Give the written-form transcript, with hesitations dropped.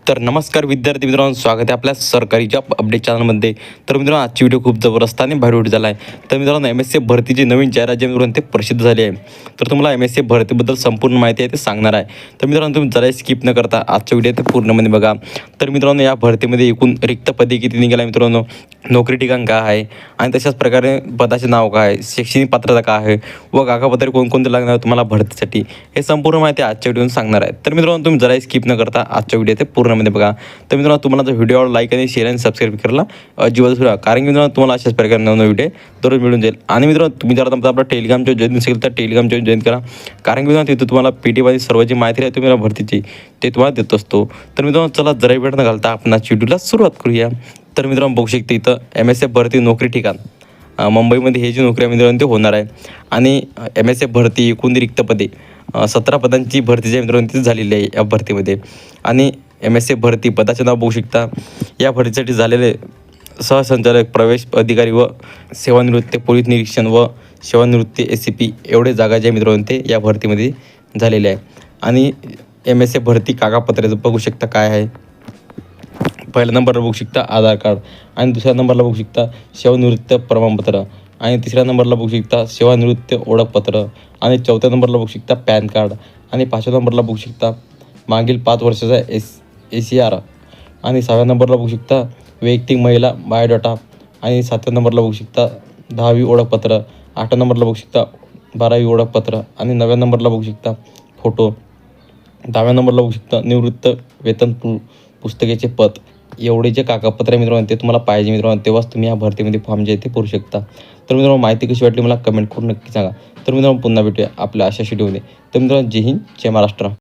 तर नमस्कार विद्यार्थी मित्रांनो, स्वागत आहे आपल्या सरकारी जॉब अपडेट चॅनलमध्ये. तर मित्रांनो, आजची व्हिडिओ खूप जबरदस्त आणि भारी व्हिडिओ झाला आहे. तर मित्रांनो, MSc भरतीची नवीन जाहिरात जे मित्रांनो ते प्रसिद्ध झाली आहे. तर तुम्हाला MSc भरतीबद्दल संपूर्ण माहिती आहे ते सांगणार आहे. तर मित्रांनो, तुम्ही जरा स्किप न करता आजच्या व्हिडिओ ते पूर्णपणे बघा. तर मित्रांनो, या भरतीमध्ये एकूण रिक्त पदे किती निघाला मित्रांनो, नोकरी ठिकाण काय आहे आणि तशाच प्रकारे पदाचे नाव काय आहे, शैक्षणिक पात्रता काय आहे व कागदपत्रे कोणकोणते लागणार तुम्हाला भरतीसाठी, हे संपूर्ण माहिती आजच्या व्हिडिओने सांगणार आहे. तर मित्रांनो, तुम्ही जरा स्किप न करता आजच्या व्हिडिओ ते पूर्णमध्ये बघा. तर मित्रांनो, तुम्हाला जर व्हिडिओवर लाईक आणि शेअर आणि सबस्क्राईब करायला अजिबात विसरू नका, कारण की मित्रांनो तुम्हाला अशाच प्रकारे नवीन व्हिडिओ दररोज मिळून जाईल. आणि मित्रांनो, तुम्ही जर आता आपला टेलिग्राम जॉईन नसेल तर टेलिग्राम जॉईन करा, कारण की मित्रांनो तिथं तुम्हाला PT सर्व जी माहिती आहे तुम्ही भरतीची ते तुम्हाला देत असतो. तर मित्रांनो, चला जरा वेळ न घालता आपण आजच्या व्हिडिओला सुरुवात करूया. तर मित्रांनो, बघू शकता इथं MSc भरती नोकरी ठिकाण मुंबईमध्ये हे जी नोकरी आहे मित्रांनो ते होणार आहे. आणि MSc भरती एकूण रिक्त पदे 17 पदांची भरती जी मित्रांनो ती झालेली आहे या भरतीमध्ये. आणि MSc भरती पदाचे नाव बघू शकता. या भरतीसाठी झालेले सहसंचालक, प्रवेश अधिकारी व सेवानिवृत्त पोलीस निरीक्षण व सेवानिवृत्त SCP एवढे जागा जे मित्रांनो ते या भरतीमध्ये झालेले आहे. आणि MSc भरती कागदपत्रे बघू शकता काय आहे. पहिल्या नंबरला बघू शकता आधार कार्ड, आणि दुसऱ्या नंबरला बघू शकता सेवानिवृत्त प्रमाणपत्र, आणि तिसऱ्या नंबरला बघू शकता सेवानिवृत्त ओळखपत्र, आणि चौथ्या नंबरला बघू शकता पॅन कार्ड, आणि पाचव्या नंबरला बघू शकता मागील 5 वर्षाचा ACR, आणि 6व्या नंबरला बघू शकता वैयक्तिक महिला बायोडाटा, आणि 7व्या नंबरला बघू शकता 10वी ओळखपत्र, 8व्या नंबरला बघू शकता 12वी ओळखपत्र, आणि 9व्या नंबरला बघू शकता फोटो, 10व्या नंबरला बघू शकता निवृत्त वेतन पुस्तकाचे पत. एवढे जे कागदपत्र मित्रांनो ते तुम्हाला पाहिजे मित्रांनो, तेव्हाच तुम्ही या भरतीमध्ये फॉर्म जे आहे ते भरू शकता. तर मित्रांनो, माहिती कशी वाटली मला कमेंट करून नक्की सांगा. तर मित्रांनो, पुन्हा भेटूया आपल्या अशा व्हिडिओमध्ये. तर मित्रांनो, जय हिंद, जय महाराष्ट्र.